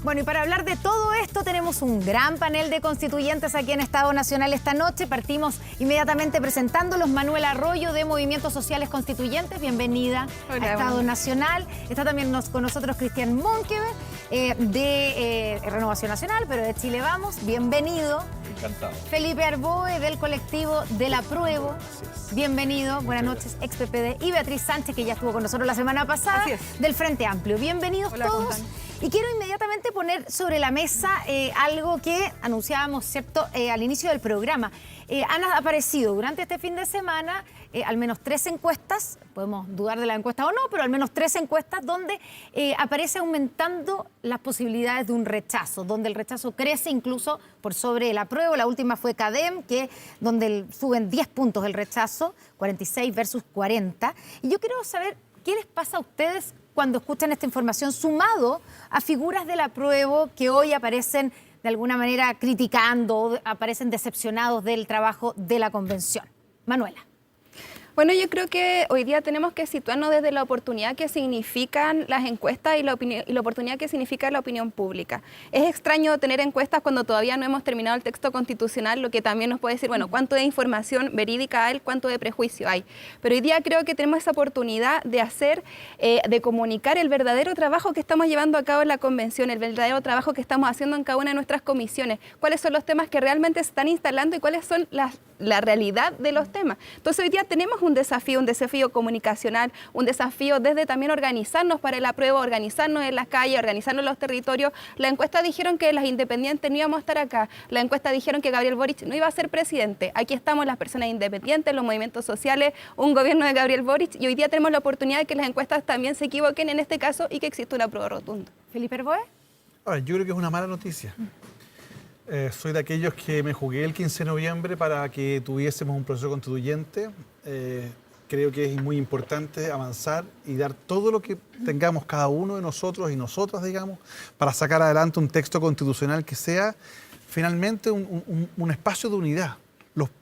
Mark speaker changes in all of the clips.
Speaker 1: Bueno, y para hablar de todo esto tenemos un gran panel de constituyentes aquí en Estado Nacional esta noche. Partimos inmediatamente presentándolos. Manuel Arroyo, de Movimientos Sociales Constituyentes, bienvenida.
Speaker 2: Hola,
Speaker 1: a Estado
Speaker 2: bueno.
Speaker 1: Nacional. Está también con nosotros Cristian Monkever, de Renovación Nacional, pero de Chile Vamos, bienvenido.
Speaker 3: Encantado.
Speaker 1: Felipe Arboe, del colectivo Del Apruebo, bienvenido. Buenas noches, ex PPD. Y Beatriz Sánchez, que ya estuvo con nosotros la semana pasada, del Frente Amplio. Bienvenidos.
Speaker 2: Hola,
Speaker 1: todos. Y quiero inmediatamente poner sobre la mesa algo que anunciábamos, ¿cierto?, al inicio del programa. Han aparecido durante este fin de semana al menos 3 encuestas, podemos dudar de la encuesta o no, pero al menos 3 encuestas donde aparece aumentando las posibilidades de un rechazo, donde el rechazo crece incluso por sobre el apruebo. La última fue CADEM, donde suben 10 puntos el rechazo, 46 versus 40. Y yo quiero saber qué les pasa a ustedes cuando escuchan esta información, sumado a figuras del apruebo que hoy aparecen de alguna manera criticando o aparecen decepcionados del trabajo de la convención. Manuela.
Speaker 2: Bueno, yo creo que hoy día tenemos que situarnos desde la oportunidad que significan las encuestas y la oportunidad que significa la opinión pública. Es extraño tener encuestas cuando todavía no hemos terminado el texto constitucional, lo que también nos puede decir, bueno, cuánto de información verídica hay, cuánto de prejuicio hay. Pero hoy día creo que tenemos esa oportunidad de hacer, de comunicar el verdadero trabajo que estamos llevando a cabo en la convención, el verdadero trabajo que estamos haciendo en cada una de nuestras comisiones, cuáles son los temas que realmente se están instalando y cuáles son la realidad de los temas. Entonces hoy día tenemos un desafío comunicacional, un desafío desde también organizarnos para el apruebo, organizarnos en las calles, organizarnos en los territorios. La encuesta dijeron que las independientes no íbamos a estar acá, la encuesta dijeron que Gabriel Boric no iba a ser presidente. Aquí estamos las personas independientes, los movimientos sociales, un gobierno de Gabriel Boric, y hoy día tenemos la oportunidad de que las encuestas también se equivoquen en este caso y que exista un apruebo rotundo.
Speaker 1: Felipe Arboe.
Speaker 3: Yo creo que es una mala noticia. Soy de aquellos que me jugué el 15 de noviembre para que tuviésemos un proceso constituyente. Creo que es muy importante avanzar y dar todo lo que tengamos cada uno de nosotros y nosotras, digamos, para sacar adelante un texto constitucional que sea finalmente un espacio de unidad.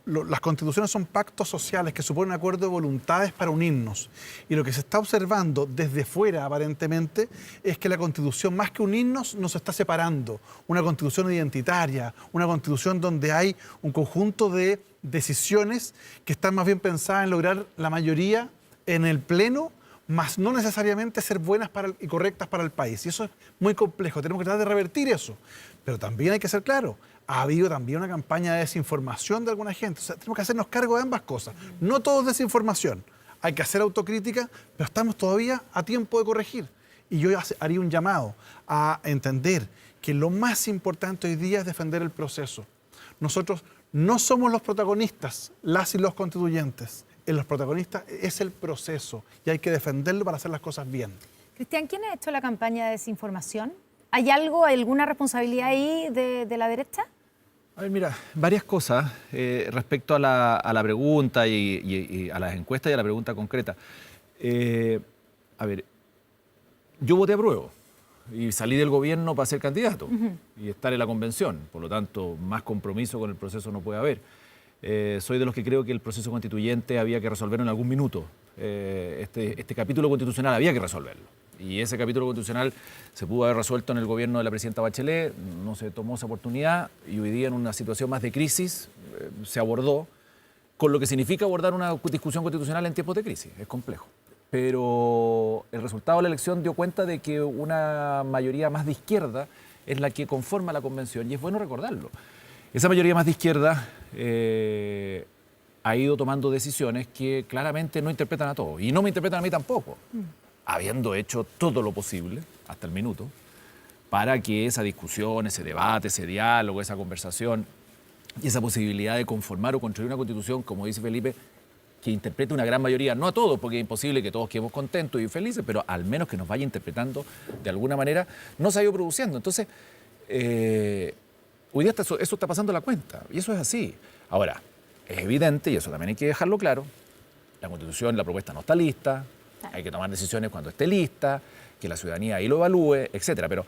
Speaker 3: Las constituciones son pactos sociales que suponen acuerdo de voluntades para unirnos. Y lo que se está observando desde fuera, aparentemente, es que la constitución, más que unirnos, nos está separando. Una constitución identitaria, una constitución donde hay un conjunto de decisiones que están más bien pensadas en lograr la mayoría en el Pleno, más no necesariamente ser buenas y correctas para el país. Y eso es muy complejo. Tenemos que tratar de revertir eso. Pero también hay que ser claros. Ha habido también una campaña de desinformación de alguna gente. O sea, tenemos que hacernos cargo de ambas cosas. No todo es desinformación. Hay que hacer autocrítica, pero estamos todavía a tiempo de corregir. Y yo haría un llamado a entender que lo más importante hoy día es defender el proceso. Nosotros no somos los protagonistas, las y los constituyentes. Los protagonistas es el proceso y hay que defenderlo para hacer las cosas bien.
Speaker 1: Cristian, ¿quién ha hecho la campaña de desinformación? ¿Hay alguna responsabilidad ahí de la derecha?
Speaker 4: A ver, mira, varias cosas respecto a la pregunta y a las encuestas y a la pregunta concreta. A ver, yo voté apruebo y salí del gobierno para ser candidato y estar en la convención. Por lo tanto, más compromiso con el proceso no puede haber. Soy de los que creo que el proceso constituyente había que resolverlo en algún minuto. Este capítulo constitucional había que resolverlo. Y ese capítulo constitucional se pudo haber resuelto en el gobierno de la presidenta Bachelet, no se tomó esa oportunidad y hoy día en una situación más de crisis se abordó, con lo que significa abordar una discusión constitucional en tiempos de crisis. Es complejo. Pero el resultado de la elección dio cuenta de que una mayoría más de izquierda es la que conforma la convención y es bueno recordarlo. Esa mayoría más de izquierda ha ido tomando decisiones que claramente no interpretan a todos y no me interpretan a mí tampoco. Habiendo hecho todo lo posible, hasta el minuto, para que esa discusión, ese debate, ese diálogo, esa conversación y esa posibilidad de conformar o construir una constitución, como dice Felipe, que interprete una gran mayoría, no a todos, porque es imposible que todos quedemos contentos y felices, pero al menos que nos vaya interpretando de alguna manera, no se ha ido produciendo. Entonces, hoy día eso está pasando la cuenta, y eso es así. Ahora, es evidente, y eso también hay que dejarlo claro, la Constitución, la propuesta no está lista, hay que tomar decisiones cuando esté lista, que la ciudadanía ahí lo evalúe, etcétera. Pero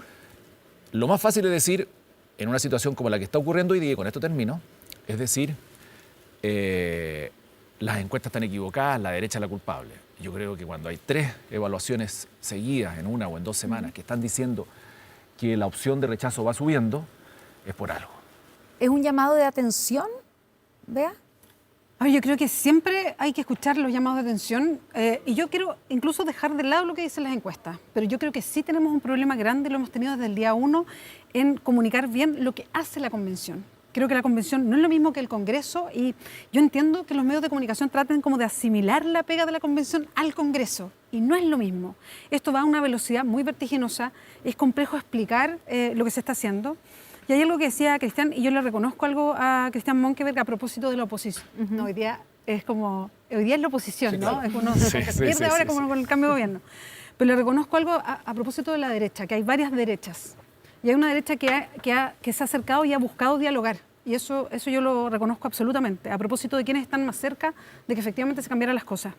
Speaker 4: lo más fácil es decir, en una situación como la que está ocurriendo hoy día, y con esto termino, es decir, las encuestas están equivocadas, la derecha es la culpable. Yo creo que cuando hay 3 evaluaciones seguidas en una o en 2 semanas que están diciendo que la opción de rechazo va subiendo, es por algo.
Speaker 1: ¿Es un llamado de atención, Bea?
Speaker 5: Ay, yo creo que siempre hay que escuchar los llamados de atención y yo quiero incluso dejar de lado lo que dicen las encuestas, pero yo creo que sí tenemos un problema grande, lo hemos tenido desde el día 1, en comunicar bien lo que hace la convención. Creo que la convención no es lo mismo que el Congreso y yo entiendo que los medios de comunicación traten como de asimilar la pega de la convención al Congreso y no es lo mismo. Esto va a una velocidad muy vertiginosa, es complejo explicar lo que se está haciendo. Y hay algo que decía Cristian, y yo le reconozco algo a Cristian Monkeberg a propósito de la oposición. No, hoy día es la oposición,
Speaker 4: Sí,
Speaker 5: ¿no?
Speaker 4: claro.
Speaker 5: Es uno se pierde ahora como con el cambio de gobierno. Pero le reconozco algo a propósito de la derecha, que hay varias derechas. Y hay una derecha que se ha acercado y ha buscado dialogar. Y eso yo lo reconozco absolutamente, a propósito de quienes están más cerca de que efectivamente se cambiaran las cosas.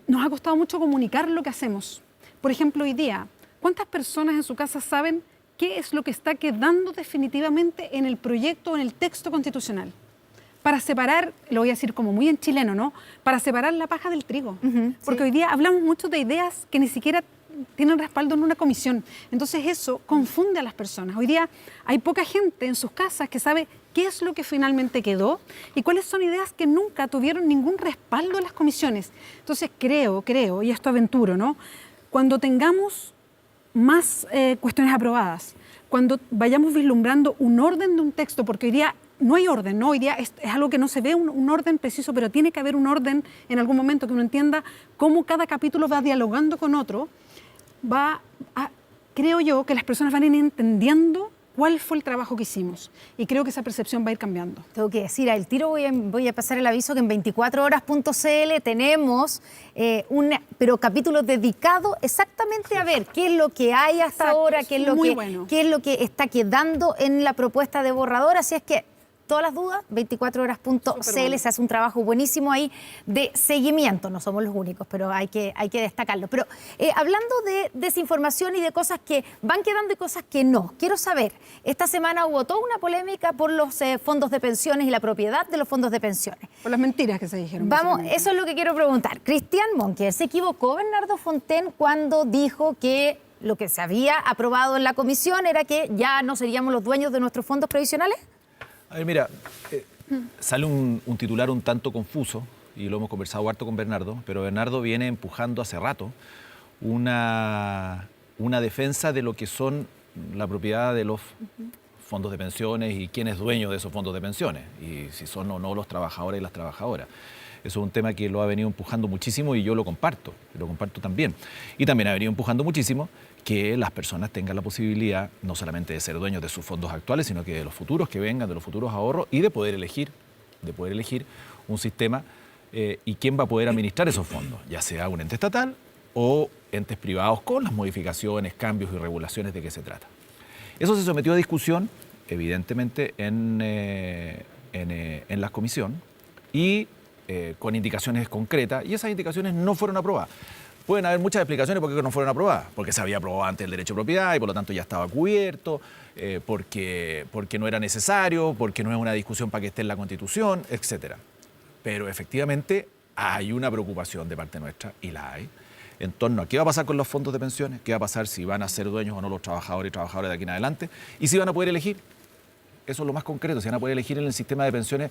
Speaker 5: Nos ha costado mucho comunicar lo que hacemos. Por ejemplo, hoy día, ¿cuántas personas en su casa saben qué es lo que está quedando definitivamente en el proyecto o en el texto constitucional? Para separar, lo voy a decir como muy en chileno, ¿no? Para separar la paja del trigo. Porque hoy día hablamos mucho de ideas que ni siquiera tienen respaldo en una comisión. Entonces eso confunde a las personas. Hoy día hay poca gente en sus casas que sabe qué es lo que finalmente quedó y cuáles son ideas que nunca tuvieron ningún respaldo en las comisiones. Entonces creo, y esto aventuro, ¿no? Cuando tengamos más cuestiones aprobadas, cuando vayamos vislumbrando un orden de un texto, porque hoy día no hay orden, ¿no? Hoy día es algo que no se ve un orden preciso, pero tiene que haber un orden en algún momento que uno entienda cómo cada capítulo va dialogando con otro, creo yo que las personas van a ir entendiendo cuál fue el trabajo que hicimos y creo que esa percepción va a ir cambiando.
Speaker 1: Tengo que decir, al tiro voy a pasar el aviso que en 24horas.cl tenemos pero capítulo dedicado exactamente a ver qué es lo que hay hasta ahora, qué es lo que está quedando en la propuesta de borrador, así es que todas las dudas, 24horas.cl, se hace un trabajo buenísimo ahí de seguimiento. No somos los únicos, pero hay que destacarlo. Pero hablando de desinformación y de cosas que van quedando y cosas que no, quiero saber, esta semana hubo toda una polémica por los fondos de pensiones y la propiedad de los fondos de pensiones.
Speaker 5: Por las mentiras que se dijeron.
Speaker 1: Vamos, eso es lo que quiero preguntar. Cristian Monkeberg, ¿se equivocó Bernardo Fontaine cuando dijo que lo que se había aprobado en la comisión era que ya no seríamos los dueños de nuestros fondos previsionales?
Speaker 4: A ver, mira, sale un titular un tanto confuso, y lo hemos conversado harto con Bernardo, pero Bernardo viene empujando hace rato una defensa de lo que son la propiedad de los fondos de pensiones y quién es dueño de esos fondos de pensiones, y si son o no los trabajadores y las trabajadoras. Eso es un tema que lo ha venido empujando muchísimo y yo lo comparto también. Y también ha venido empujando muchísimo que las personas tengan la posibilidad no solamente de ser dueños de sus fondos actuales, sino que de los futuros que vengan, de los futuros ahorros y de poder elegir un sistema y quién va a poder administrar esos fondos, ya sea un ente estatal o entes privados con las modificaciones, cambios y regulaciones de qué se trata. Eso se sometió a discusión, evidentemente, en la comisión y con indicaciones concretas, y esas indicaciones no fueron aprobadas. Pueden haber muchas explicaciones por qué no fueron aprobadas, porque se había aprobado antes el derecho de propiedad y por lo tanto ya estaba cubierto, porque no era necesario, porque no es una discusión para que esté en la Constitución, etc. Pero efectivamente hay una preocupación de parte nuestra, y la hay, en torno a qué va a pasar con los fondos de pensiones, qué va a pasar si van a ser dueños o no los trabajadores y trabajadoras de aquí en adelante, y si van a poder elegir. Eso es lo más concreto, si van a poder elegir en el sistema de pensiones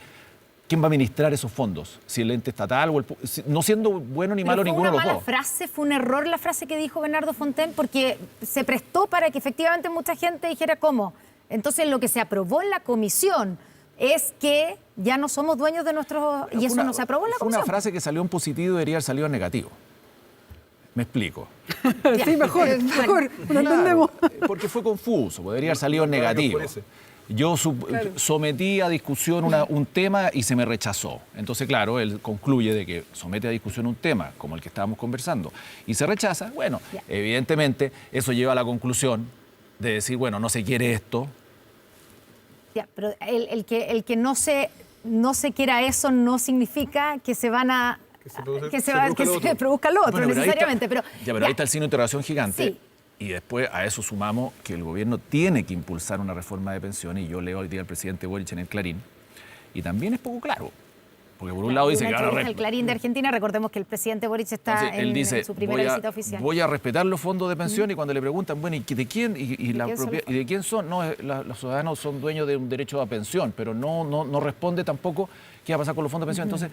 Speaker 4: quién va a administrar esos fondos, si el ente estatal o no siendo bueno ni malo ninguno de los dos.
Speaker 1: Fue un error la frase que dijo Bernardo Fontaine, porque se prestó para que efectivamente mucha gente dijera cómo. Entonces lo que se aprobó en la comisión es que ya no somos dueños de nuestros... Y eso no se aprobó en la comisión.
Speaker 4: Una frase que salió en positivo y debería haber salido en negativo. Me explico.
Speaker 5: Sí, mejor, lo entendemos.
Speaker 4: Porque fue confuso, debería haber salido en negativo. Yo sometí a discusión un tema y se me rechazó. Entonces, claro, él concluye de que somete a discusión un tema como el que estábamos conversando y se rechaza. Bueno, evidentemente eso lleva a la conclusión de decir, bueno, no se quiere esto.
Speaker 1: Ya, pero el que no se quiera eso no significa que se van a... que se produzca lo otro, bueno, necesariamente. Pero
Speaker 4: ahí está el signo de interrogación gigante.
Speaker 1: Sí.
Speaker 4: Y después a eso sumamos que el gobierno tiene que impulsar una reforma de pensiones, y yo leo hoy día al presidente Boric en el Clarín, y también es poco claro, Porque por un lado dice que van a
Speaker 1: el Clarín de Argentina, recordemos que el presidente Boric está
Speaker 4: Entonces, él dice,
Speaker 1: en su primera visita oficial.
Speaker 4: voy a respetar los fondos de pensión y cuando le preguntan, bueno, ¿y de quién? ¿Y de quién son? No, los ciudadanos son dueños de un derecho a pensión, pero no responde tampoco qué va a pasar con los fondos de pensión. Entonces,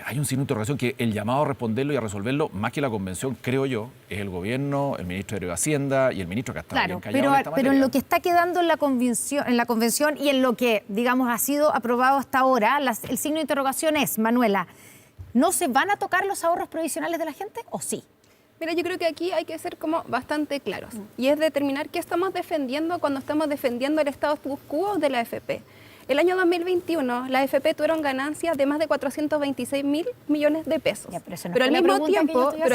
Speaker 4: hay un signo de interrogación que el llamado a responderlo y a resolverlo, más que la convención, creo yo, es el gobierno, el ministro de Hacienda y el ministro que ha estado bien callado en esta materia.
Speaker 1: Pero en lo que está quedando en la convención y en lo que, digamos, ha sido aprobado hasta ahora, el signo de interrogación es, Manuela, ¿no se van a tocar los ahorros provisionales de la gente o sí?
Speaker 2: Mira, yo creo que aquí hay que ser como bastante claros y es determinar qué estamos defendiendo cuando estamos defendiendo el status quo de la AFP. El año 2021, la AFP tuvieron ganancias de más de 426.000 millones de pesos.
Speaker 1: Ya,
Speaker 2: pero al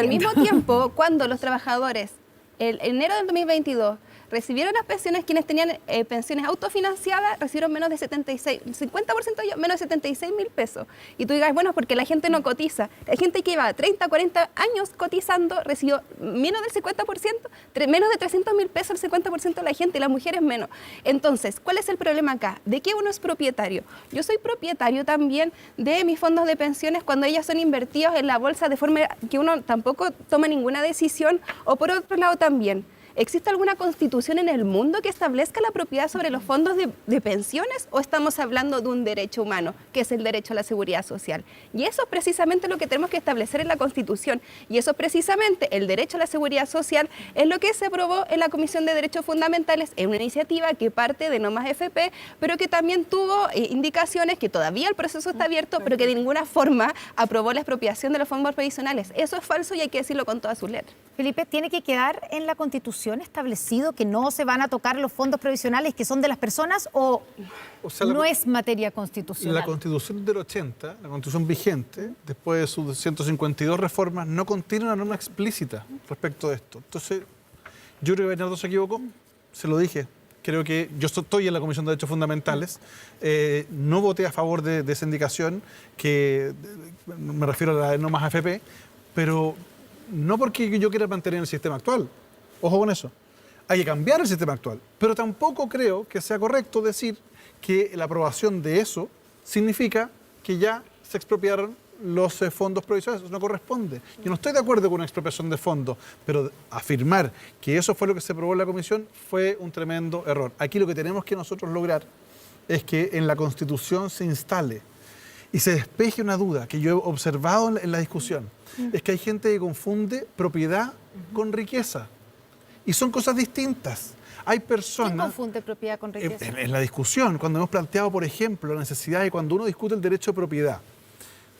Speaker 2: mismo tiempo, cuando los trabajadores, en enero del 2022, recibieron las pensiones, quienes tenían pensiones autofinanciadas recibieron menos de 50% menos de 76 mil pesos. Y tú digas, bueno, porque la gente no cotiza. La gente que lleva 30, 40 años cotizando recibió menos del 50%, menos de 300 mil pesos el 50% de la gente y las mujeres menos. Entonces, ¿cuál es el problema acá? ¿De qué uno es propietario? Yo soy propietario también de mis fondos de pensiones cuando ellas son invertidos en la bolsa de forma que uno tampoco toma ninguna decisión, o por otro lado también, ¿existe alguna constitución en el mundo que establezca la propiedad sobre los fondos de pensiones o estamos hablando de un derecho humano, que es el derecho a la seguridad social? Y eso es precisamente lo que tenemos que establecer en la Constitución. Y eso precisamente, el derecho a la seguridad social, es lo que se aprobó en la Comisión de Derechos Fundamentales, en una iniciativa que parte de No Más FP, pero que también tuvo indicaciones que todavía el proceso está abierto, pero que de ninguna forma aprobó la expropiación de los fondos previsionales. Eso es falso y hay que decirlo con todas sus letras.
Speaker 1: Felipe, ¿tiene que quedar en la Constitución establecido que no se van a tocar los fondos previsionales que son de las personas o sea, no es materia constitucional?
Speaker 3: La Constitución del 80, la Constitución vigente, después de sus 152 reformas, no contiene una norma explícita respecto de esto. Entonces, yo creo que Bernardo se equivocó, se lo dije. Creo que yo estoy en la Comisión de Derechos Fundamentales, no voté a favor de esa indicación, que me refiero a la de No Más AFP, pero no porque yo quiera mantener el sistema actual. Ojo con eso. Hay que cambiar el sistema actual. Pero tampoco creo que sea correcto decir que la aprobación de eso significa que ya se expropiaron los fondos provisionales. Eso no corresponde. Yo no estoy de acuerdo con una expropiación de fondos, pero afirmar que eso fue lo que se aprobó en la Comisión fue un tremendo error. Aquí lo que tenemos que nosotros lograr es que en la Constitución se instale y se despeje una duda que yo he observado en la discusión. Es que hay gente que confunde propiedad con riqueza. Y son cosas distintas. Hay personas...
Speaker 1: ¿Quién confunde propiedad con riqueza?
Speaker 3: En la discusión, cuando hemos planteado, por ejemplo, la necesidad de cuando uno discute el derecho de propiedad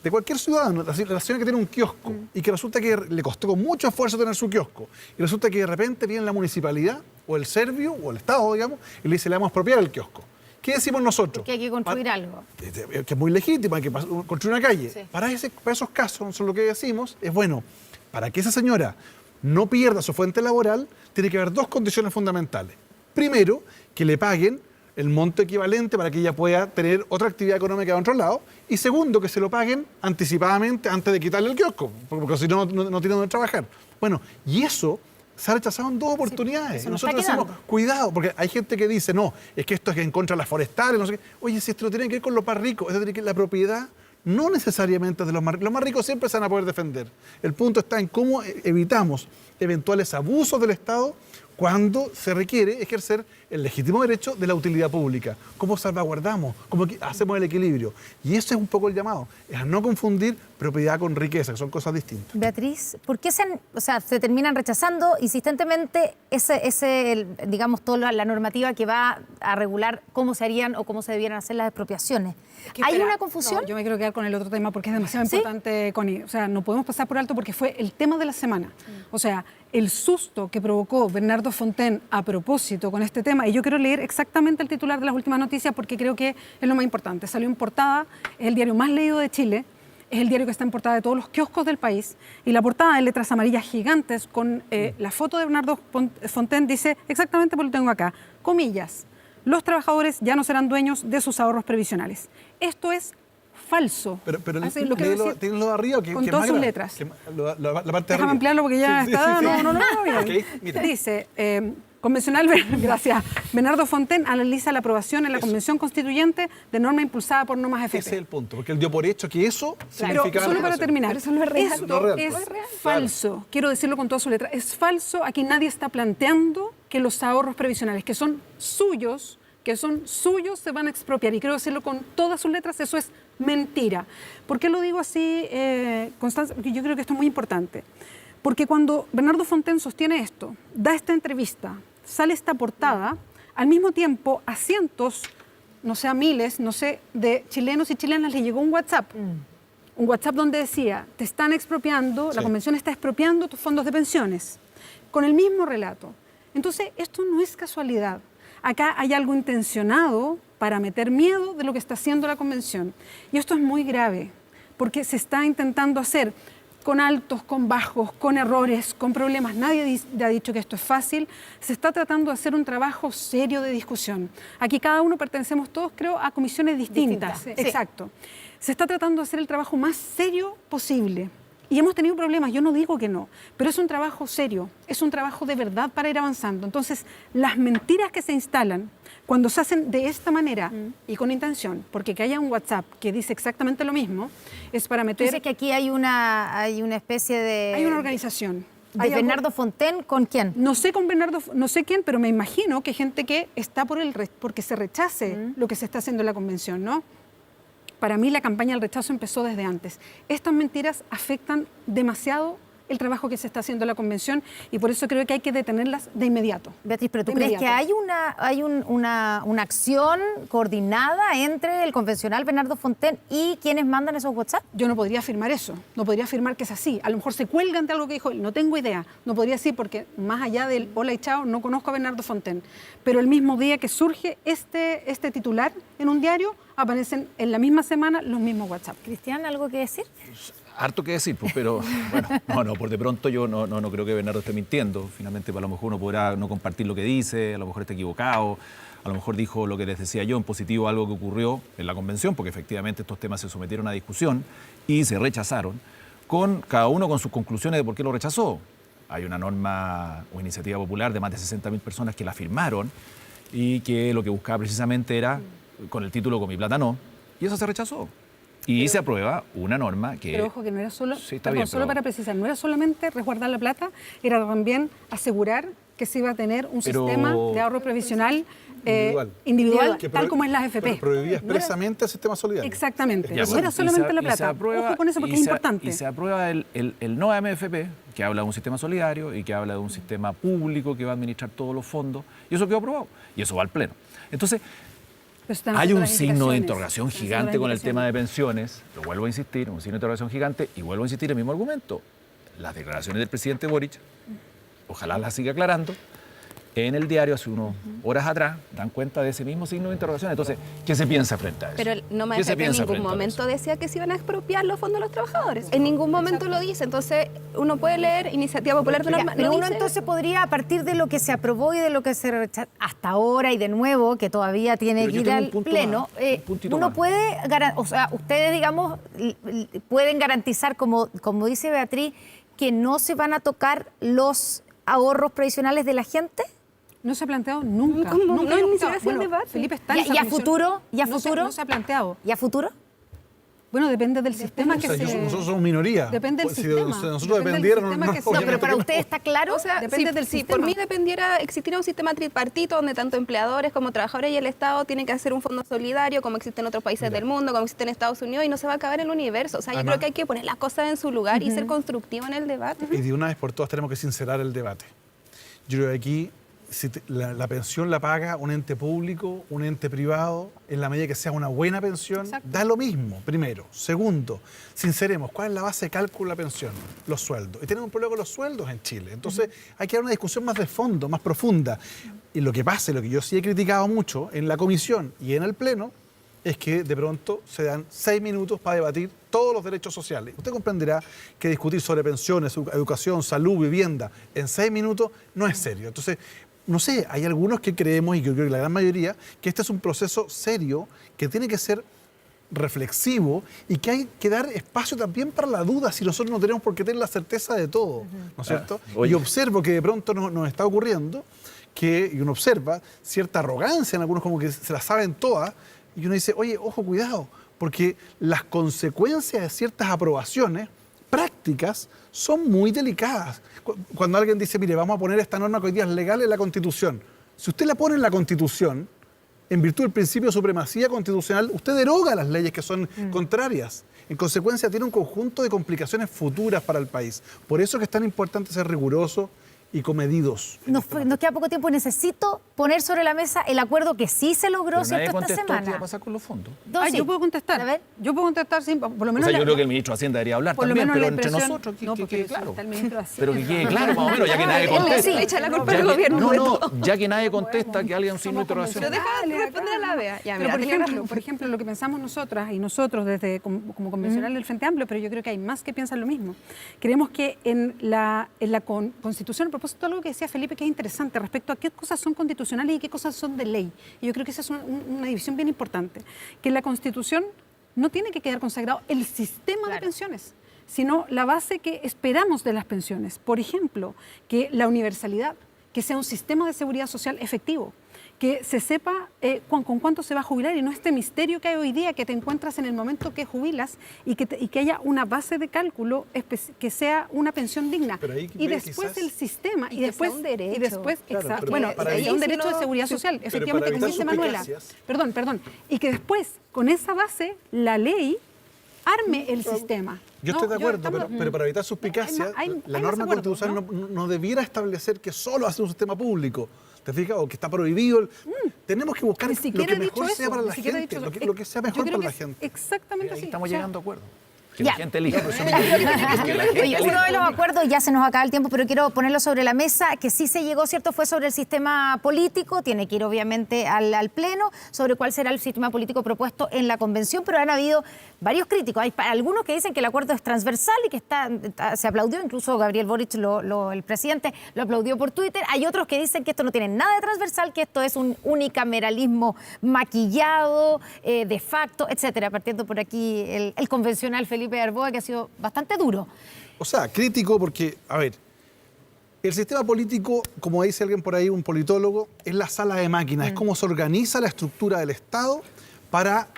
Speaker 3: de cualquier ciudadano, la señora que tiene un kiosco y que resulta que le costó con mucho esfuerzo tener su kiosco y resulta que de repente viene la municipalidad o el Servio o el Estado, digamos, y le dice, le vamos a expropiar el kiosco. ¿Qué decimos nosotros?
Speaker 1: Que hay que construir algo.
Speaker 3: Que es muy legítimo, hay que construir una calle. Sí. Para esos casos, nosotros lo que decimos es, bueno, para que esa señora no pierda su fuente laboral, tiene que haber dos condiciones fundamentales. Primero, que le paguen el monto equivalente para que ella pueda tener otra actividad económica de otro lado. Y segundo, que se lo paguen anticipadamente antes de quitarle el kiosco, porque si no tiene donde trabajar. Bueno, y eso se ha rechazado en dos oportunidades.
Speaker 1: Sí,
Speaker 3: nosotros decimos, cuidado, porque hay gente que dice, no, es que esto es en contra de las forestales, no sé qué. Oye, si esto no tiene que ver con los más ricos, esto tiene que ver con la propiedad, no necesariamente de los más ricos. Los más ricos siempre se van a poder defender. El punto está en cómo evitamos eventuales abusos del Estado cuando se requiere ejercer el legítimo derecho de la utilidad pública. ¿Cómo salvaguardamos? ¿Cómo hacemos el equilibrio? Y ese es un poco el llamado, es a no confundir propiedad con riqueza, que son cosas distintas.
Speaker 1: Beatriz, ¿por qué se terminan rechazando insistentemente digamos, toda la normativa que va a regular cómo se harían o cómo se debieran hacer las expropiaciones? ¿Hay una confusión?
Speaker 5: No, yo me quiero quedar con el otro tema porque es demasiado importante, Connie. O sea, no podemos pasar por alto porque fue el tema de la semana. O sea, el susto que provocó Bernardo Fontaine a propósito con este tema, y yo quiero leer exactamente el titular de las últimas noticias porque creo que es lo más importante. Salió en portada, es el diario más leído de Chile, es el diario que está en portada de todos los kioscos del país, y la portada en letras amarillas gigantes con la foto de Bernardo Fontaine dice exactamente por lo que tengo acá, comillas, los trabajadores ya no serán dueños de sus ahorros previsionales. Esto es falso.
Speaker 3: Pero
Speaker 5: Así, lo quiero decir
Speaker 3: ¿tienes lo de arriba? Que,
Speaker 5: con
Speaker 3: que es
Speaker 5: todas
Speaker 3: más
Speaker 5: sus
Speaker 3: grave,
Speaker 5: letras.
Speaker 3: que la parte de
Speaker 5: Déjame
Speaker 3: arriba.
Speaker 5: ampliarlo porque ya
Speaker 3: Sí,
Speaker 5: está.
Speaker 3: sí, sí.
Speaker 5: No, bien.
Speaker 3: Ok, mira.
Speaker 5: Dice, convencional, gracias. Bernardo Fontaine analiza la aprobación en la
Speaker 3: Eso.
Speaker 5: Convención Constituyente de norma impulsada por No Más
Speaker 3: Ese
Speaker 5: FP.
Speaker 3: es el punto, porque él dio por hecho que eso
Speaker 5: Pero
Speaker 3: significaba...
Speaker 5: solo
Speaker 3: la
Speaker 5: para
Speaker 3: aprobación.
Speaker 5: terminar,
Speaker 2: Pero eso no es real.
Speaker 5: esto
Speaker 3: No es real,
Speaker 5: es
Speaker 3: pues.
Speaker 5: falso. Quiero decirlo con toda su letra. Es falso. Aquí nadie está planteando que los ahorros previsionales, que son suyos, se van a expropiar. Y quiero decirlo con todas sus letras, eso es mentira. ¿Por qué lo digo así, Constanza? Porque yo creo que esto es muy importante. Porque cuando Bernardo Fontaine sostiene esto, da esta entrevista, sale esta portada, al mismo tiempo a cientos, no sé, a miles, no sé, de chilenos y chilenas les llegó un WhatsApp. Un WhatsApp donde decía, te están expropiando, la
Speaker 3: Sí.
Speaker 5: convención está expropiando tus fondos de pensiones. Con el mismo relato. Entonces, esto no es casualidad. Acá hay algo intencionado para meter miedo de lo que está haciendo la convención. Y esto es muy grave, porque se está intentando hacer con altos, con bajos, con errores, con problemas. Nadie ha dicho que esto es fácil. Se está tratando de hacer un trabajo serio de discusión. Aquí cada uno pertenecemos todos, creo, a comisiones distintas.
Speaker 1: Distintas, sí.
Speaker 5: Exacto. Se está tratando de hacer el trabajo más serio posible. Y hemos tenido problemas, yo no digo que no, pero es un trabajo serio, es un trabajo de verdad para ir avanzando. Entonces, las mentiras que se instalan cuando se hacen de esta manera y con intención, porque que haya un WhatsApp que dice exactamente lo mismo, es para
Speaker 1: Tú
Speaker 5: meter...
Speaker 1: dices que aquí hay una especie de...
Speaker 5: Hay una organización.
Speaker 1: ¿De
Speaker 5: Hay algo-
Speaker 1: Bernardo Fontaine con quién?
Speaker 5: No sé con Bernardo, no sé quién, pero me imagino que hay gente que está porque se rechace lo que se está haciendo en la convención, ¿no? Para mí la campaña del rechazo empezó desde antes. Estas mentiras afectan demasiado el trabajo que se está haciendo en la convención y por eso creo que hay que detenerlas de inmediato.
Speaker 1: Beatriz, pero ¿tú
Speaker 5: De
Speaker 1: crees que
Speaker 5: inmediato.
Speaker 1: hay una acción coordinada entre el convencional Bernardo Fontaine y quienes mandan esos WhatsApp?
Speaker 5: Yo no podría afirmar eso, no podría afirmar que es así. A lo mejor se cuelgan de algo que dijo él, no tengo idea. No podría decir porque más allá del hola y chao no conozco a Bernardo Fontaine. Pero el mismo día que surge este titular en un diario, aparecen en la misma semana los mismos WhatsApp.
Speaker 1: Cristian, ¿algo que decir?
Speaker 4: Harto que decir, pues, pero bueno, por de pronto yo no creo que Bernardo esté mintiendo. Finalmente, a lo mejor uno podrá no compartir lo que dice, a lo mejor está equivocado, a lo mejor dijo lo que les decía yo en positivo, algo que ocurrió en la convención, porque efectivamente estos temas se sometieron a discusión y se rechazaron, con cada uno con sus conclusiones de por qué lo rechazó. Hay una norma o iniciativa popular de más de 60.000 personas que la firmaron y que lo que buscaba precisamente era, con el título Con mi plata no, y eso se rechazó. Y se aprueba una norma que...
Speaker 5: Pero ojo que no era solo,
Speaker 4: Sí, está
Speaker 5: perdón,
Speaker 4: bien,
Speaker 5: solo
Speaker 4: pero-
Speaker 5: para precisar, no era solamente resguardar la plata, era también asegurar que se iba a tener un
Speaker 4: Pero-
Speaker 5: sistema de ahorro previsional
Speaker 3: Individual. Que
Speaker 5: tal como es la AFP.
Speaker 3: Pero prohibía
Speaker 5: No era-
Speaker 3: expresamente el sistema solidario.
Speaker 5: Exactamente,
Speaker 4: Ya,
Speaker 5: no
Speaker 4: bueno,
Speaker 5: era solamente la
Speaker 4: y se
Speaker 5: plata.
Speaker 4: aprueba-
Speaker 5: Ojo con eso porque
Speaker 4: y
Speaker 5: es
Speaker 4: se-
Speaker 5: importante.
Speaker 4: Y se aprueba el no AMFP, que habla de un sistema solidario y que habla de un sistema público que va a administrar todos los fondos, y eso quedó aprobado, y eso va al Pleno. Entonces,
Speaker 5: Pero están
Speaker 4: hay
Speaker 5: haciendo
Speaker 4: un
Speaker 5: las
Speaker 4: signo de
Speaker 5: indicaciones,
Speaker 4: interrogación
Speaker 5: están haciendo
Speaker 4: gigante
Speaker 5: las
Speaker 4: con el tema de
Speaker 5: indicaciones.
Speaker 4: pensiones, lo vuelvo a insistir, un signo de interrogación gigante, y vuelvo a insistir el mismo argumento. Las declaraciones del presidente Boric, ojalá las siga aclarando, en el diario hace unas horas atrás dan cuenta de ese mismo signo de interrogación. Entonces, ¿qué se piensa frente a eso?
Speaker 2: Pero no me
Speaker 4: ¿Qué se
Speaker 2: en
Speaker 4: piensa
Speaker 2: ningún
Speaker 4: frente a
Speaker 2: momento
Speaker 4: eso?
Speaker 2: decía que se iban a expropiar los fondos de los trabajadores. En ningún momento lo dice. Entonces, uno puede leer Iniciativa Popular de
Speaker 1: Ya,
Speaker 2: Norma.
Speaker 1: pero
Speaker 2: no
Speaker 1: uno
Speaker 2: dice-
Speaker 1: entonces podría, a partir de lo que se aprobó y de lo que se rechazó hasta ahora y de nuevo, que todavía tiene
Speaker 4: Pero
Speaker 1: que
Speaker 4: yo
Speaker 1: ir
Speaker 4: tengo un
Speaker 1: al
Speaker 4: punto
Speaker 1: Pleno,
Speaker 4: más, un puntito
Speaker 1: uno
Speaker 4: más.
Speaker 1: puede, o sea, ustedes, digamos, pueden garantizar, como dice Beatriz, que no se van a tocar los ahorros previsionales de la gente.
Speaker 5: No se ha planteado nunca.
Speaker 2: ¿Cómo?
Speaker 5: Nunca
Speaker 2: No,
Speaker 5: hemos
Speaker 2: ni
Speaker 5: estado-
Speaker 2: siquiera ha sido el debate.
Speaker 5: Felipe está en
Speaker 1: ¿Y
Speaker 5: esa
Speaker 1: a
Speaker 5: comisión.
Speaker 1: futuro? ¿Y a
Speaker 5: No se-
Speaker 1: futuro?
Speaker 5: No se ha planteado.
Speaker 1: ¿Y a futuro?
Speaker 5: Bueno, depende del sistema que
Speaker 3: O sea,
Speaker 5: se...
Speaker 3: nosotros somos minoría.
Speaker 5: Depende del
Speaker 3: Pues, si
Speaker 5: sistema.
Speaker 3: nosotros
Speaker 5: Depende del
Speaker 3: dependiéramos,
Speaker 5: sistema que sea.
Speaker 1: No, pero
Speaker 3: obviamente
Speaker 1: para
Speaker 3: que no.
Speaker 1: usted está claro.
Speaker 2: O sea,
Speaker 5: Depende
Speaker 2: si,
Speaker 5: del
Speaker 2: si
Speaker 5: sistema.
Speaker 2: por mí dependiera, existiera un sistema tripartito donde tanto empleadores como trabajadores y el Estado tienen que hacer un fondo solidario, como existe en otros países del mundo, como existe en Estados Unidos, y no se va a acabar el universo. O sea, yo
Speaker 3: Además-
Speaker 2: creo que hay que poner las cosas en su lugar y ser constructivo en el debate.
Speaker 3: Y de una vez por todas tenemos que sincerar el debate. Yo creo que aquí si la pensión la paga un ente público, un ente privado, en la medida que sea una buena pensión, da lo mismo, primero. Segundo, sinceremos, ¿cuál es la base de cálculo de la pensión? Los sueldos. Y tenemos un problema con los sueldos en Chile. Entonces hay que dar una discusión más de fondo, más profunda. Y lo que pasa, lo que yo sí he criticado mucho en la comisión y en el Pleno, es que de pronto se dan 6 minutos para debatir todos los derechos sociales. Usted comprenderá que discutir sobre pensiones, educación, salud, vivienda, en 6 minutos no es serio. Entonces, no sé, hay algunos que creemos, y yo creo que la gran mayoría, que este es un proceso serio que tiene que ser reflexivo y que hay que dar espacio también para la duda si nosotros no tenemos por qué tener la certeza de todo, ¿no es cierto?
Speaker 4: Oye.
Speaker 3: Y observo que de pronto nos está ocurriendo y uno observa cierta arrogancia en algunos, como que se la saben todas, y uno dice, oye, ojo, cuidado, porque las consecuencias de ciertas aprobaciones prácticas son muy delicadas. Cuando alguien dice, mire, vamos a poner esta norma que hoy día es legal en la Constitución, si usted la pone en la Constitución, en virtud del principio de supremacía constitucional, usted deroga las leyes que son contrarias. En consecuencia, tiene un conjunto de complicaciones futuras para el país. Por eso es que es tan importante ser riguroso y comedidos.
Speaker 1: Nos queda poco tiempo. Necesito poner sobre la mesa el acuerdo que sí se logró,
Speaker 4: Pero nadie
Speaker 1: ¿cierto?, esta
Speaker 4: contestó qué iba a
Speaker 1: semana.
Speaker 4: pasar con los fondos.
Speaker 1: Sí.
Speaker 5: Yo puedo contestar.
Speaker 1: A ver.
Speaker 5: Yo puedo contestar, sí, por lo
Speaker 4: O
Speaker 5: menos.
Speaker 4: sea, yo creo que el ministro de Hacienda debería hablar
Speaker 5: por lo
Speaker 4: también,
Speaker 5: menos
Speaker 4: pero
Speaker 5: la
Speaker 4: entre
Speaker 5: impresión-
Speaker 4: nosotros,
Speaker 5: no,
Speaker 4: que
Speaker 5: porque
Speaker 4: quede claro.
Speaker 5: está el ministro de Hacienda.
Speaker 4: Pero que quede claro, más o menos, ya que nadie
Speaker 2: Él
Speaker 4: contesta.
Speaker 2: sí, le echa la culpa
Speaker 4: Ya
Speaker 2: al
Speaker 4: que-
Speaker 2: gobierno de
Speaker 4: no,
Speaker 2: todo.
Speaker 4: ya que nadie contesta, que alguien sin interrogación.
Speaker 2: Pero deja responder a la Bea. Ya,
Speaker 5: Pero
Speaker 2: mira,
Speaker 5: por
Speaker 2: tenía
Speaker 5: ejemplo,
Speaker 2: razón.
Speaker 5: por ejemplo, lo que pensamos nosotras y nosotros desde como convencional del Frente Amplio, pero yo creo que hay más que piensan lo mismo. Creemos que en la Constitución, a propósito de algo que decía Felipe, que es interesante respecto a qué cosas son constitucionales y qué cosas son de ley. Y yo creo que esa es una división bien importante. Que en la Constitución no tiene que quedar consagrado el sistema de pensiones, sino la base que esperamos de las pensiones. Por ejemplo, que la universalidad, que sea un sistema de seguridad social efectivo, que se sepa con cuánto se va a jubilar y no este misterio que hay hoy día, que te encuentras en el momento que jubilas y que haya una base de cálculo que sea una pensión digna.
Speaker 3: Pero ahí,
Speaker 5: Y
Speaker 3: ve,
Speaker 5: después
Speaker 3: quizás-
Speaker 5: el sistema
Speaker 2: Y
Speaker 5: y
Speaker 2: que
Speaker 5: después
Speaker 2: sea un derecho.
Speaker 5: y después
Speaker 3: Claro,
Speaker 5: exacto,
Speaker 3: pero
Speaker 5: bueno,
Speaker 3: para
Speaker 5: es
Speaker 3: evitar-
Speaker 5: un derecho de seguridad
Speaker 3: Sí,
Speaker 5: social,
Speaker 3: pero
Speaker 5: efectivamente,
Speaker 3: para
Speaker 5: como
Speaker 3: evitar
Speaker 5: dice Manuela.
Speaker 3: suspicacias.
Speaker 5: Perdón. Y que después, con esa base, la ley arme el sistema.
Speaker 3: Yo
Speaker 5: No,
Speaker 3: estoy de acuerdo,
Speaker 5: estamos-
Speaker 3: pero para evitar suspicacia,
Speaker 5: hay
Speaker 3: la
Speaker 5: más
Speaker 3: norma
Speaker 5: acuerdo,
Speaker 3: constitucional no debiera establecer que solo hace un sistema público. ¿Te fijas? O que está prohibido. Tenemos que buscar
Speaker 5: Ni
Speaker 3: lo
Speaker 5: siquiera
Speaker 3: que
Speaker 5: he dicho
Speaker 3: mejor sea
Speaker 5: eso,
Speaker 3: para
Speaker 5: ni
Speaker 3: la
Speaker 5: siquiera he
Speaker 3: gente,
Speaker 5: dicho eso.
Speaker 3: lo que sea
Speaker 5: Yo
Speaker 3: mejor
Speaker 5: creo
Speaker 3: para
Speaker 5: que
Speaker 3: la
Speaker 5: es
Speaker 3: gente.
Speaker 5: exactamente
Speaker 4: Ahí
Speaker 5: así.
Speaker 4: estamos
Speaker 5: O sea,
Speaker 4: llegando a acuerdo. Que
Speaker 1: Ya.
Speaker 4: la gente elija. Que la gente
Speaker 1: Oye, uno
Speaker 4: elija.
Speaker 1: de los acuerdos, ya se nos acaba el tiempo, pero quiero ponerlo sobre la mesa, que sí se llegó, ¿cierto? Fue sobre el sistema político, tiene que ir obviamente al Pleno, sobre cuál será el sistema político propuesto en la convención, pero han habido varios críticos. Hay algunos que dicen que el acuerdo es transversal y que se aplaudió, incluso Gabriel Boric, el presidente, lo aplaudió por Twitter. Hay otros que dicen que esto no tiene nada de transversal, que esto es un unicameralismo maquillado, de facto, etcétera. Partiendo por aquí el convencional Felipe Arboa, que ha sido bastante duro.
Speaker 3: O sea, crítico porque, a ver, el sistema político, como dice alguien por ahí, un politólogo, es la sala de máquinas, es cómo se organiza la estructura del Estado para,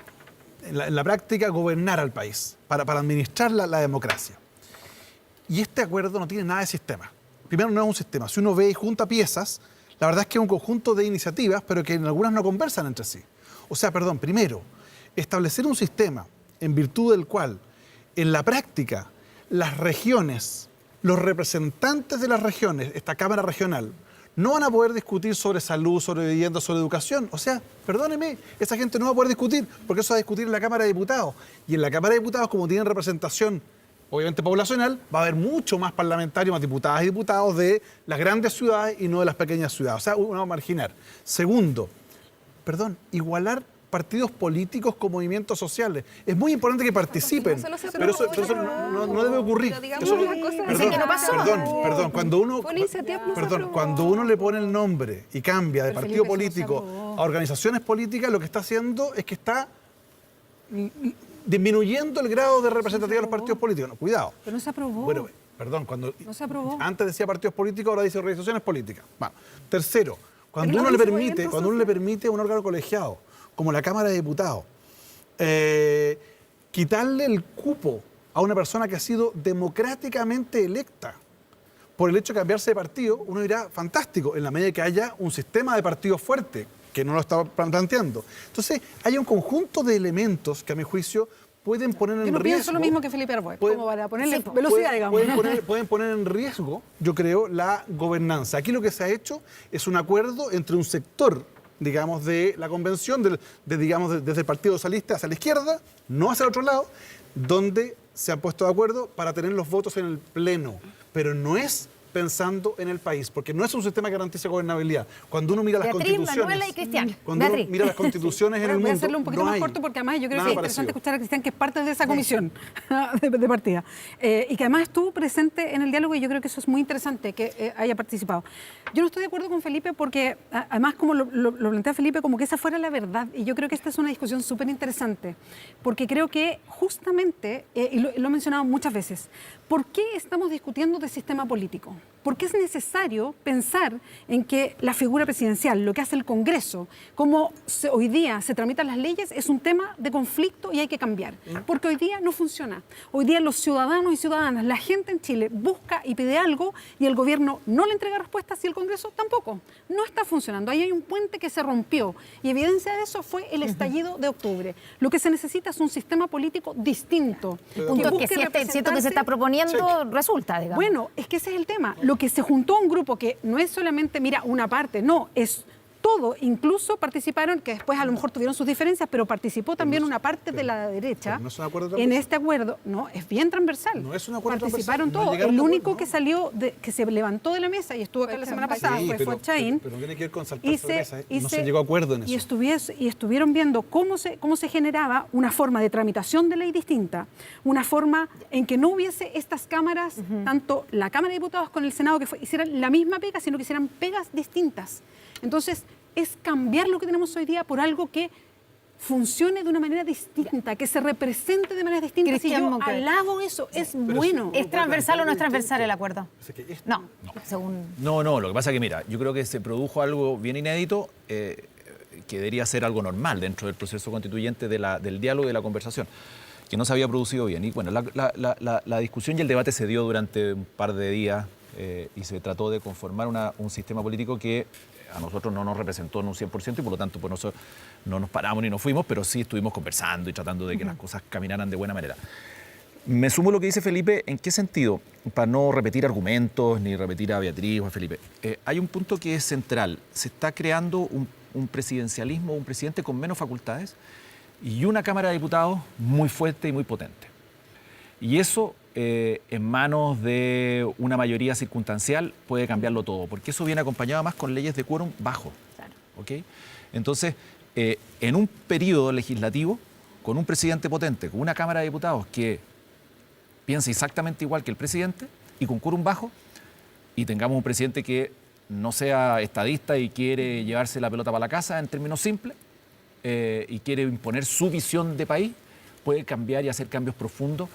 Speaker 3: en la práctica, gobernar al país, para administrar la democracia. Y este acuerdo no tiene nada de sistema. Primero, no es un sistema. Si uno ve y junta piezas, la verdad es que es un conjunto de iniciativas, pero que en algunas no conversan entre sí. O sea, perdón, primero, establecer un sistema en virtud del cual, en la práctica, las regiones, los representantes de las regiones, esta Cámara Regional, no van a poder discutir sobre salud, sobre vivienda, sobre educación. O sea, perdóneme, esa gente no va a poder discutir, porque eso va a discutir en la Cámara de Diputados. Y en la Cámara de Diputados, como tienen representación, obviamente poblacional, va a haber mucho más parlamentarios, más diputadas y diputados de las grandes ciudades y no de las pequeñas ciudades. O sea, uno va a marginar. Segundo, igualar partidos políticos con movimientos sociales. Es muy importante que participen,
Speaker 2: Eso no se
Speaker 3: pero eso
Speaker 2: aprobó.
Speaker 3: no debe ocurrir.
Speaker 2: Pero digamos
Speaker 3: Eso-
Speaker 2: las cosas
Speaker 3: perdón,
Speaker 2: así que no pasó.
Speaker 3: perdón, cuando uno,
Speaker 2: Fue una iniciativa que no se aprobó.
Speaker 3: cuando uno le pone el nombre y cambia de
Speaker 5: Pero,
Speaker 3: partido
Speaker 5: Felipe, eso no se
Speaker 3: político
Speaker 5: aprobó.
Speaker 3: a organizaciones políticas, lo que está haciendo es que está disminuyendo el grado de representatividad de los partidos políticos. No, cuidado.
Speaker 5: Pero no se aprobó.
Speaker 3: Bueno, perdón,
Speaker 5: No se aprobó.
Speaker 3: antes decía partidos políticos, ahora dice organizaciones políticas. Bueno, tercero, cuando
Speaker 5: Pero
Speaker 3: uno
Speaker 5: no
Speaker 3: le
Speaker 5: dice
Speaker 3: permite,
Speaker 5: movimiento
Speaker 3: cuando uno le
Speaker 5: social.
Speaker 3: permite a un órgano colegiado, como la Cámara de Diputados, quitarle el cupo a una persona que ha sido democráticamente electa por el hecho de cambiarse de partido, uno dirá, fantástico, en la medida que haya un sistema de partidos fuerte, que no lo está planteando. Entonces, hay un conjunto de elementos que a mi juicio pueden poner en
Speaker 5: Yo no
Speaker 3: riesgo.
Speaker 5: pienso lo mismo que Felipe Arboe,
Speaker 3: Pueden-
Speaker 5: como para ponerle
Speaker 1: Sí,
Speaker 5: velocidad, digamos.
Speaker 3: Pueden poner en riesgo, yo creo, la gobernanza. Aquí lo que se ha hecho es un acuerdo entre un sector, digamos, de la convención, desde el Partido Socialista hacia la izquierda, no hacia el otro lado, donde se han puesto de acuerdo para tener los votos en el Pleno. Pero no es pensando en el país, porque no es un sistema que garantice gobernabilidad. Cuando uno mira las
Speaker 1: Beatriz,
Speaker 3: constituciones...
Speaker 1: Manuela y Cristian.
Speaker 3: Cuando uno
Speaker 1: Beatriz.
Speaker 3: mira las constituciones en el
Speaker 5: Voy
Speaker 3: mundo,
Speaker 5: a hacerlo un poquito
Speaker 3: no
Speaker 5: más
Speaker 3: hay
Speaker 5: corto porque además yo creo
Speaker 3: nada
Speaker 5: que es
Speaker 3: parecido.
Speaker 5: interesante escuchar a Cristian, que es parte de esa comisión de partida. Y que además estuvo presente en el diálogo y yo creo que eso es muy interesante que haya participado. Yo no estoy de acuerdo con Felipe porque además como lo plantea Felipe, como que esa fuera la verdad. Y yo creo que esta es una discusión súper interesante porque creo que justamente, y lo he mencionado muchas veces, ¿por qué estamos discutiendo de sistema político? Porque es necesario pensar en que la figura presidencial, lo que hace el Congreso, cómo hoy día se tramitan las leyes, es un tema de conflicto y hay que cambiar. Porque hoy día no funciona. Hoy día los ciudadanos y ciudadanas, la gente en Chile busca y pide algo y el gobierno no le entrega respuestas y el Congreso tampoco. No está funcionando. Ahí hay un puente que se rompió y evidencia de eso fue el estallido de octubre. Lo que se necesita es un sistema político distinto.
Speaker 1: Punto que siento que se está proponiendo resulta, digamos.
Speaker 5: Bueno, es que ese es el tema. Lo que se juntó a un grupo que no es solamente, mira, una parte, no, es todo. Incluso participaron, que después a lo mejor tuvieron sus diferencias, pero participó también una parte de la derecha
Speaker 3: no es un acuerdo
Speaker 5: en
Speaker 3: transversal.
Speaker 5: este acuerdo. No, es bien transversal.
Speaker 3: No es un acuerdo
Speaker 5: Participaron
Speaker 3: transversal, no
Speaker 5: todos.
Speaker 3: llegaron
Speaker 5: El
Speaker 3: a un
Speaker 5: único
Speaker 3: acuerdo,
Speaker 5: que salió, que se levantó de la mesa y estuvo acá la semana pasada,
Speaker 3: Sí,
Speaker 5: fue Chaín.
Speaker 3: pero no tiene que ver con saltarse la mesa, no se
Speaker 5: se-
Speaker 3: llegó a acuerdo en
Speaker 5: y
Speaker 3: eso.
Speaker 5: estuvieron viendo cómo se generaba una forma de tramitación de ley distinta, una forma en que no hubiese estas cámaras, tanto la Cámara de Diputados con el Senado, que hicieran la misma pega, sino que hicieran pegas distintas. Entonces, es cambiar lo que tenemos hoy día por algo que funcione de una manera distinta, que se represente de manera distinta. Si
Speaker 1: Cristian
Speaker 5: yo
Speaker 1: Monque.
Speaker 5: alabo eso, es
Speaker 3: pero
Speaker 5: bueno.
Speaker 1: ¿Es transversal o no es transversal el acuerdo?
Speaker 3: O sea, que
Speaker 1: No, según...
Speaker 4: No, lo que pasa es que, mira, yo creo que se produjo algo bien inédito que debería ser algo normal dentro del proceso constituyente del diálogo y de la conversación, que no se había producido bien. Y bueno, la discusión y el debate se dio durante un par de días y se trató de conformar un sistema político que a nosotros no nos representó en un 100% y por lo tanto pues nosotros no nos paramos ni nos fuimos, pero sí estuvimos conversando y tratando de que las cosas caminaran de buena manera. Me sumo a lo que dice Felipe, ¿en qué sentido? Para no repetir argumentos ni repetir a Beatriz o a Felipe. Hay un punto que es central. Se está creando un presidencialismo, un presidente con menos facultades y una Cámara de Diputados muy fuerte y muy potente. Y eso en manos de una mayoría circunstancial puede cambiarlo todo, porque eso viene acompañado más con leyes de quórum bajo.
Speaker 1: Claro.
Speaker 4: ¿Ok? Entonces, en un periodo legislativo, con un presidente potente, con una Cámara de Diputados que piensa exactamente igual que el presidente y con quórum bajo, y tengamos un presidente que no sea estadista y quiere llevarse la pelota para la casa en términos simples, y quiere imponer su visión de país, puede cambiar y hacer cambios profundos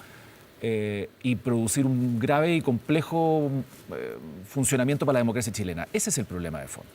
Speaker 4: y producir un grave y complejo funcionamiento para la democracia chilena. Ese es el problema de fondo.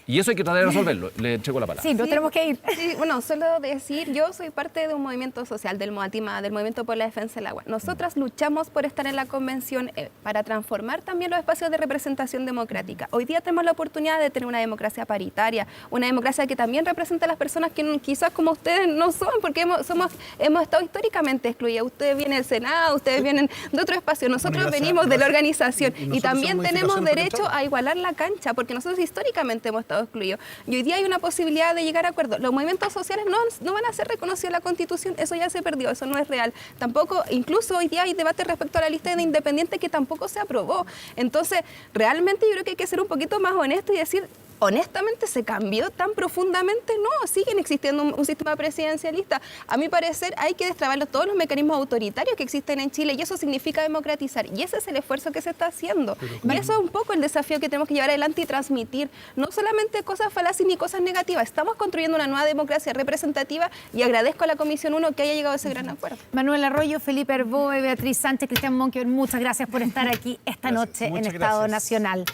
Speaker 4: Y eso hay que tratar de resolverlo. Le entrego la palabra.
Speaker 1: Sí, pero tenemos que ir.
Speaker 2: Sí, bueno, solo decir, yo soy parte de un movimiento social, del MOATIMA, del Movimiento por la Defensa del Agua. Nosotras luchamos por estar en la convención para transformar también los espacios de representación democrática. Hoy día tenemos la oportunidad de tener una democracia paritaria, una democracia que también representa a las personas que quizás como ustedes no son, porque hemos estado históricamente excluidas. Ustedes vienen del Senado, ustedes vienen de otro espacio, nosotros venimos de la organización y también tenemos derecho a igualar la cancha, porque nosotros históricamente hemos estado excluidos. Y hoy día hay una posibilidad de llegar a acuerdos. Los movimientos sociales no van a ser reconocidos en la Constitución, eso ya se perdió, eso no es real. Tampoco, incluso hoy día hay debate respecto a la lista de independientes que tampoco se aprobó. Entonces, realmente yo creo que hay que ser un poquito más honesto y decir, honestamente, ¿se cambió tan profundamente? No, siguen existiendo un sistema presidencialista. A mi parecer, hay que destrabar todos los mecanismos autoritarios que existen en Chile y eso significa democratizar. Y ese es el esfuerzo que se está haciendo. Y eso es un poco el desafío que tenemos que llevar adelante y transmitir. No solamente cosas falaces ni cosas negativas. Estamos construyendo una nueva democracia representativa y agradezco a la Comisión 1 que haya llegado a ese gran acuerdo.
Speaker 1: Manuel Arroyo, Felipe Herboe, Beatriz Sánchez, Cristian Monque, muchas gracias por estar aquí esta noche en
Speaker 3: Muchas
Speaker 1: Estado
Speaker 3: gracias.
Speaker 1: Nacional.